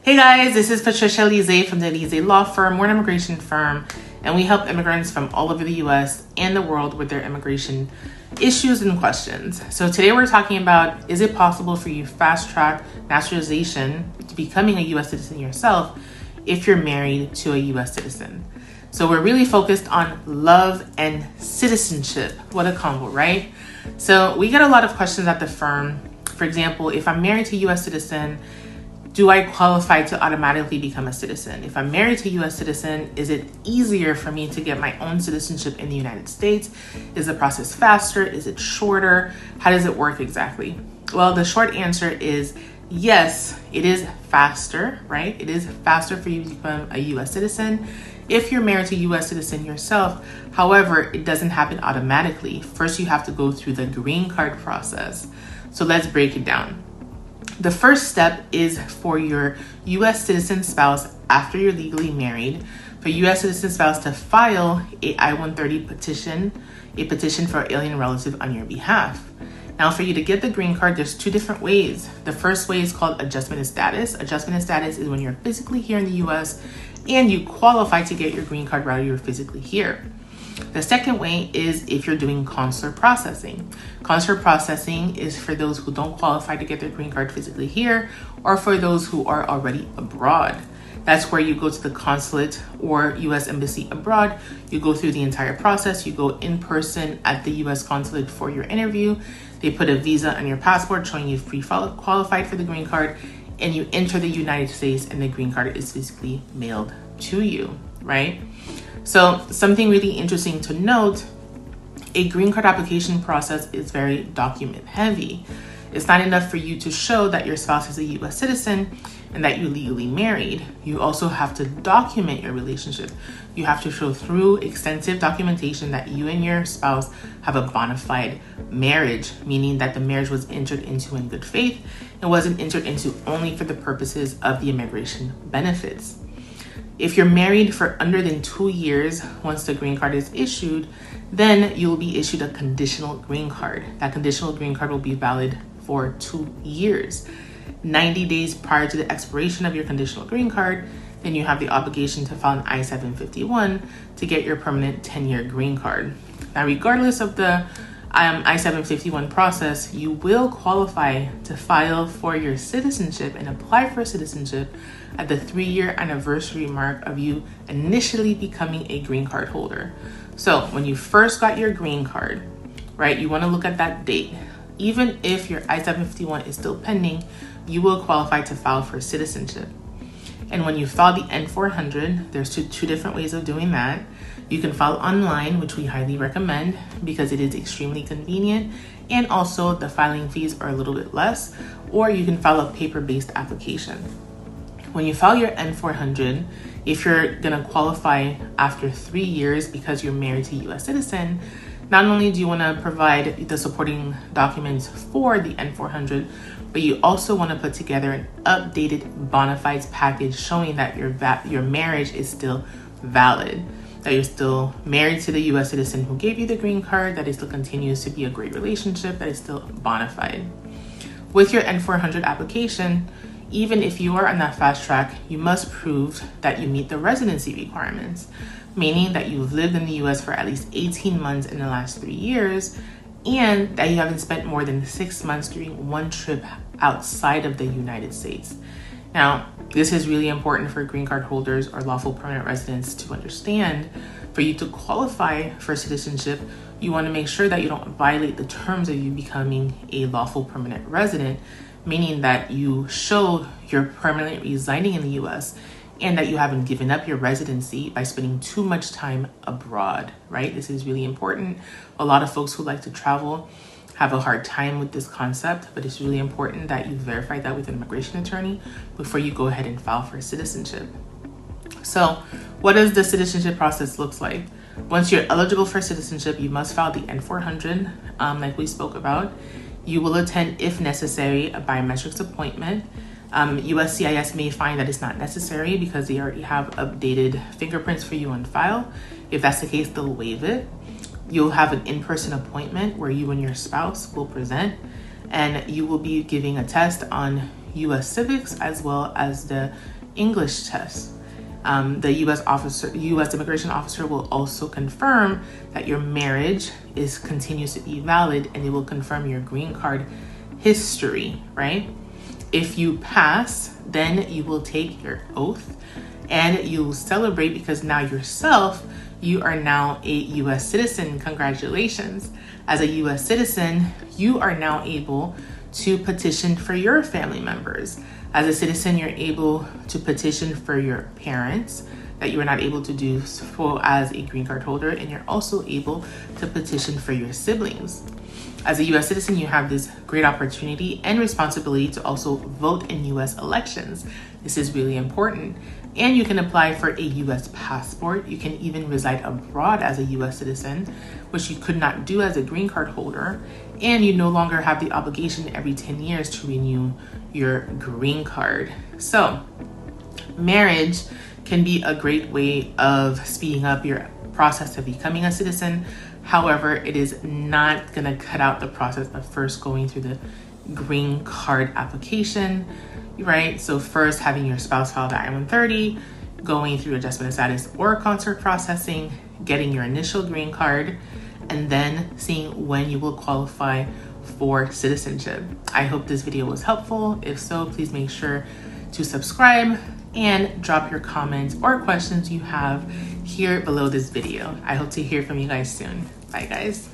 Hey guys, this is Patricia Elizee from the Elizee Law Firm. We're an immigration firm, and we help immigrants from all over the U.S. and the world with their immigration issues and questions. So today we're talking about, is it possible for you to fast-track naturalization to becoming a U.S. citizen yourself if you're married to a U.S. citizen? So we're really focused on love and citizenship. What a combo, right? So we get a lot of questions at the firm. For example, if I'm married to a U.S. citizen, do I qualify to automatically become a citizen? If I'm married to a U.S. citizen, is it easier for me to get my own citizenship in the United States? Is the process faster? Is it shorter? How does it work exactly? Well, the short answer is yes, it is faster, right? It is faster for you to become a U.S. citizen if you're married to a U.S. citizen yourself. However, it doesn't happen automatically. First, you have to go through the green card process. So let's break it down. The first step is for your U.S. citizen spouse, after you're legally married, for U.S. citizen spouse to file a I-130 petition, a petition for alien relative on your behalf. Now, for you to get the green card, there's two different ways. The first way is called adjustment of status. Adjustment of status is when you're physically here in the U.S. and you qualify to get your green card while you're physically here. The second way is if you're doing consular processing. Consular processing is for those who don't qualify to get their green card physically here, or for those who are already abroad. That's where you go to the consulate or U.S. embassy abroad. You go through the entire process. You go in person at the U.S. consulate for your interview. They put a visa on your passport showing you've pre-qualified for the green card, and you enter the United States and the green card is physically mailed to you, right? So something really interesting to note, a green card application process is very document heavy. It's not enough for you to show that your spouse is a U.S. citizen and that you're legally married. You also have to document your relationship. You have to show through extensive documentation that you and your spouse have a bona fide marriage, meaning that the marriage was entered into in good faith and wasn't entered into only for the purposes of the immigration benefits. If you're married for under than 2 years, once the green card is issued, then you'll be issued a conditional green card. That conditional green card will be valid for 2 years. 90 days prior to the expiration of your conditional green card, then you have the obligation to file an I-751 to get your permanent 10-year green card. Now, regardless of the I-751 process, you will qualify to file for your citizenship and apply for citizenship at the 3-year anniversary mark of you initially becoming a green card holder. So when you first got your green card, right, you want to look at that date. Even if your I-751 is still pending, you will qualify to file for citizenship. And when you file the N-400, there's two different ways of doing that. You can file online, which we highly recommend because it is extremely convenient, and also the filing fees are a little bit less, or you can file a paper-based application. When you file your N-400, if you're gonna qualify after 3 years because you're married to a U.S. citizen, not only do you wanna provide the supporting documents for the N-400, but you also wanna put together an updated bona fides package showing that your marriage is still valid, that you're still married to the U.S. citizen who gave you the green card, that it still continues to be a great relationship, that is still bona fide. With your N-400 application, even if you are on that fast track, you must prove that you meet the residency requirements, meaning that you've lived in the U.S. for at least 18 months in the last 3 years, and that you haven't spent more than 6 months during one trip outside of the United States. Now, this is really important for green card holders or lawful permanent residents to understand. For you to qualify for citizenship, you want to make sure that you don't violate the terms of you becoming a lawful permanent resident, meaning that you show you're permanently residing in the U.S. and that you haven't given up your residency by spending too much time abroad, right? This is really important. A lot of folks who like to travel have a hard time with this concept, but it's really important that you verify that with an immigration attorney before you go ahead and file for citizenship. So what does the citizenship process look like? Once you're eligible for citizenship, you must file the N-400, like we spoke about. You will attend, if necessary, a biometrics appointment. USCIS may find that it's not necessary because they already have updated fingerprints for you on file. If that's the case, they'll waive it. You'll have an in-person appointment where you and your spouse will present, and you will be giving a test on US civics as well as the English test. The U.S. immigration officer will also confirm that your marriage continues to be valid, and it will confirm your green card history, right? If you pass, then you will take your oath and you celebrate because now yourself, you are now a U.S. citizen. Congratulations. As a U.S. citizen, you are now able to petition for your family members. As a citizen, you're able to petition for your parents that you were not able to do so as a green card holder, and you're also able to petition for your siblings. As a U.S. citizen, you have this great opportunity and responsibility to also vote in U.S. elections. This is really important. And you can apply for a U.S. passport. You can even reside abroad as a U.S. citizen, which you could not do as a green card holder. And you no longer have the obligation every 10 years to renew your green card. So marriage can be a great way of speeding up your process of becoming a citizen. However, it is not going to cut out the process of first going through the green card application, right? So first having your spouse file the I-130, going through adjustment of status or consular processing, getting your initial green card, and then seeing when you will qualify for citizenship. I hope this video was helpful. If so, please make sure to subscribe and drop your comments or questions you have here below this video. I hope to hear from you guys soon. Bye guys.